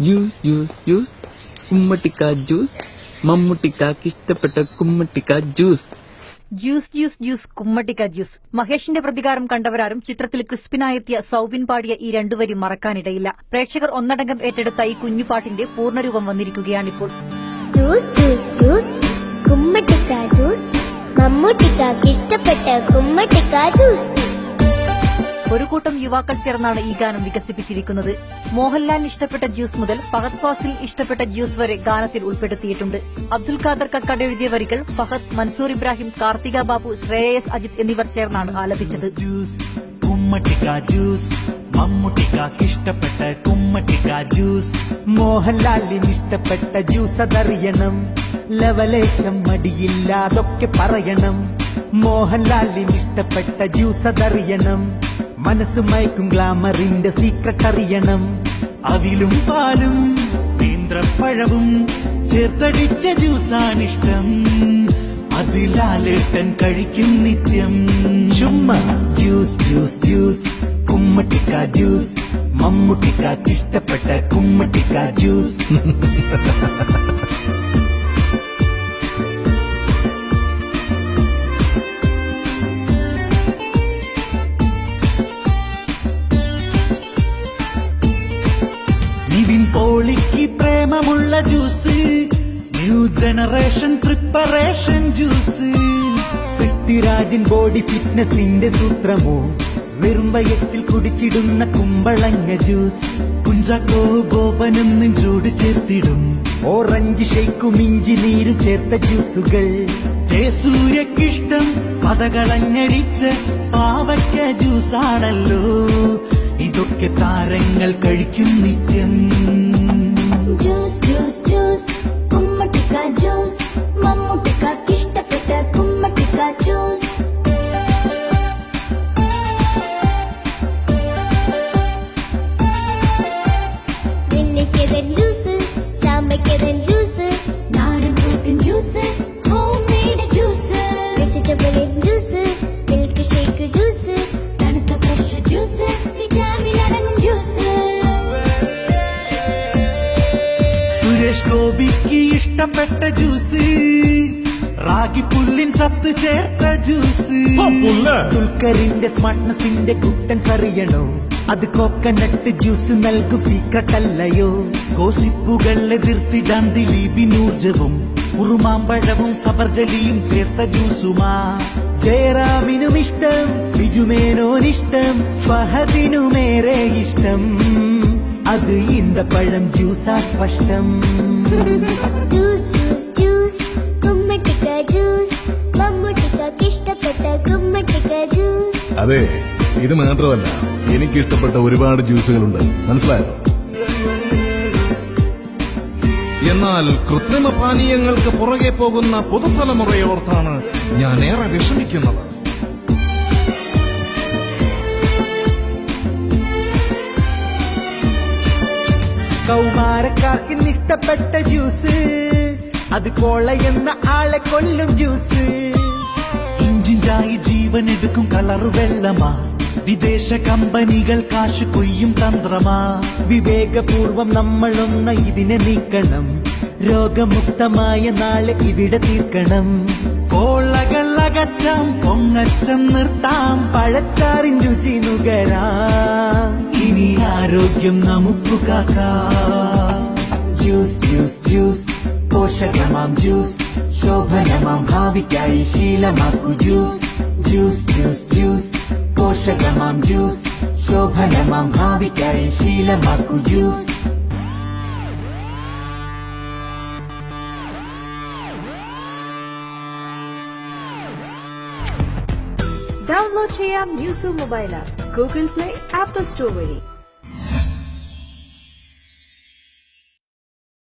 Juice juice juice കുമ്മട്ടിക്ക juice മമ്മൂട്ടിക്കാക്ക് ഇഷ്ടപ്പെട്ട കുമ്മട്ടിക്ക ജ്യൂസ്. ജ്യൂസ് ജ്യൂസ് ജ്യൂസ് കുമ്മട്ടിക്ക ജ്യൂസ്. മഹേഷിന്റെ പ്രതികാരം കണ്ടവരാരും ചിത്രത്തിൽ ക്രിസ്പിനായെത്തിയ സൌബിൻ പാടിയ ഈ രണ്ടുവരും മറക്കാനിടയില്ല. പ്രേക്ഷകർ ഒന്നടങ്കം ഏറ്റെടുത്ത ഈ കുഞ്ഞുപാട്ടിന്റെ പൂർണ്ണരൂപം വന്നിരിക്കുകയാണിപ്പോൾ. ജ്യൂസ് ജ്യൂസ് ജ്യൂസ് കുമ്മട്ടിക്ക ജ്യൂസ് മമ്മൂട്ടിക്കാക്ക് ഇഷ്ടപ്പെട്ട കുമ്മട്ടിക്ക ജ്യൂസ്. ഒരു കൂട്ടം യുവാക്കൾ ചേർന്നാണ് ഈ ഗാനം വികസിപ്പിച്ചിരിക്കുന്നത്. മോഹൻലാലിന് ഇഷ്ടപ്പെട്ട ജ്യൂസ് മുതൽ ഫഹദ് ഫാസിൽ ഇഷ്ടപ്പെട്ട ജ്യൂസ് വരെ ഗാനത്തിൽ ഉൾപ്പെടുത്തിയിട്ടുണ്ട്. അബ്ദുൽ ഖാദർ കക്കാട് എഴുതിയ വരികൾ ഫഹദ്, മൻസൂർ ഇബ്രാഹിം, കാർത്തിക ബാബു, ശ്രേയസ് അജിത് എന്നിവർ ചേർന്നാണ് ആലപിച്ചത്. കുമ്മട്ടിക്ക ജ്യൂസ് മമ്മൂട്ടിക്കാക്ക് ഇഷ്ടപ്പെട്ട കുമ്മട്ടിക്ക ജ്യൂസ്. മോഹൻലാലിന് ഇഷ്ടപ്പെട്ട ജ്യൂസ് അതറിയണം, ലവലേശം മടിയില്ലാതൊക്കെ പറയണം. മോഹൻലാലിന് ഇഷ്ടപ്പെട്ട ജ്യൂസ് അതറിയണം, മനസ്സ് മയക്കും ഗ്ലാമറിന്റെ സീക്രട്ട് അറിയണം. അവിലും പാലും നേന്ത്രപ്പഴവും ചേർത്തടിച്ച ജ്യൂസാണിഷ്ടം, അതിലാലേട്ടൻ കഴിക്കും നിത്യം. ചുമ്മാ ജ്യൂസ് ജ്യൂസ് ജ്യൂസ് കുമ്മട്ടിക്ക ജ്യൂസ് മമ്മൂട്ടിക്കാക്ക് ഇഷ്ടപ്പെട്ട കുമ്മട്ടിക്ക ജ്യൂസ്. നിവിൻ പോളിക്ക് പ്രേമമുള്ള juice, new generation preparation juice. പൃഥ്വിരാജൻ ബോഡി ഫിറ്റ്നസിന്റെ സൂത്രമോ, വെറും വയറ്റിൽ കുടിച്ചിടുന്ന കുമ്പളങ്ങ ജ്യൂസ്. കുഞ്ചാക്കോ ബോബനെന്നും ചൂട് ചേർത്തിടും, ഓറഞ്ച് ഷെയ്ക്കും ഇഞ്ചി നീരും ചേർത്ത ജ്യൂസുകൾ. ജയസൂര്യക്കിഷ്ടം പതകളഞ്ഞരിച്ച പാവയ്ക്ക ജ്യൂസാണല്ലോ, ഇതൊക്കെ താരങ്ങൾ കഴിക്കും നിത്യം. ജ്യൂസ് ജ്യൂസ് ജ്യൂസ് കുമ്മട്ടിക്ക ജ്യൂസ് മമ്മൂട്ടിക്കാക്ക് ഇഷ്ടപ്പെട്ട കുമ്മട്ടിക്ക ജ്യൂസ്. നെല്ലിക്കതൻ ജ്യൂസ്, ചാമ്പയ്ക്കതൻ ജ്യൂസ്, നാടൻ ഫ്രൂട്ടിൻ juice, homemade juice, vegetable juice, milkshake juice, തണുത്ത ഫ്രഷ് ജ്യൂസ്, വിറ്റാമിൻ അടങ്ങും ജ്യൂസ്. സുരേഷ് ഗോപിക്ക് ഇഷ്ടപ്പെട്ട ജ്യൂസ്, റാഗി പുല്ലിൻ സത്ത് ചേർത്ത ജ്യൂസ്. ദുൽഖറിന്റെ സ്മാർട്ട്നെസിന്റെ കുട്ടൻസ് അറിയണോ, അത് കോക്കനട്ട് ജ്യൂസ് നൽകും സീക്രട്ട് അല്ലയോ. ഗോസിപ്പുകൾ എതിർത്തിടാൻ ദിലീപിനൂർജവും ഉറുമാമ്പഴവും സബർജലിയും ചേർത്ത ജ്യൂസുമാ. ജയറാമിനും ഇഷ്ടം, ബിജുമേനോനിഷ്ടം, ഫഹദിനുമേറെ ഇഷ്ടം, അത് ഈന്തപ്പഴം ജ്യൂസാ സ്പഷ്ടം. ജ്യൂസ് ജ്യൂസ് ജ്യൂസ് കുമ്മട്ടിക്ക ജ്യൂസ് മമ്മൂട്ടിക്കാക്ക് ഇഷ്ടപ്പെട്ട കുമ്മട്ടിക്ക ജ്യൂസ്. അതെ, ഇത് മാത്രമല്ല, എനിക്കിഷ്ടപ്പെട്ട ഒരുപാട് ജ്യൂസുകളുണ്ട്, മനസ്സിലായോ? എന്നാൽ കൃത്രിമ പാനീയങ്ങൾക്ക് പുറകെ പോകുന്ന പുതുതലമുറയോർത്താണ് ഞാൻ ഏറെ വിഷമിക്കുന്നത്. കൗമാരക്കാർക്ക് ഇഷ്ടപ്പെട്ട ജ്യൂസ്, അത് കോള എന്ന ആളെ കൊല്ലും ജ്യൂസ്. ഇഞ്ചിഞ്ചായി ജീവൻ എടുക്കും കളറ് വെള്ളമാ, വിദേശ കമ്പനികൾ കാശ് കൊയ്യും തന്ത്രമാ. വിവേകപൂർവം നമ്മളൊന്ന് ഇതിനെ നീക്കണം, രോഗമുക്തമായ നാളെ ഇവിടെ തീർക്കണം. കോളകൾ അകറ്റാം, പൊങ്ങച്ചം നിർത്താം, പഴച്ചാറിൻ രുചി നുകരാം, ഇനി ആരോഗ്യം നമുക്ക് കാക്കാം. ജ്യൂസ് ജ്യൂസ് ജ്യൂസ് പോഷകമാം ജ്യൂസ്, ശോഭനമാം ഭാവിക്കായി ശീലമാക്കൂ ജ്യൂസ്. ജ്യൂസ് ജ്യൂസ് ജ്യൂസ് പോഷകമാം ജ്യൂസ്, ശോഭനമാം ഭാവിക്കായി ശീലമാക്കൂ ജ്യൂസ്. ഡൗൺലോഡ് ചെയ്യാം news mobile app, Google play, Apple store വഴി.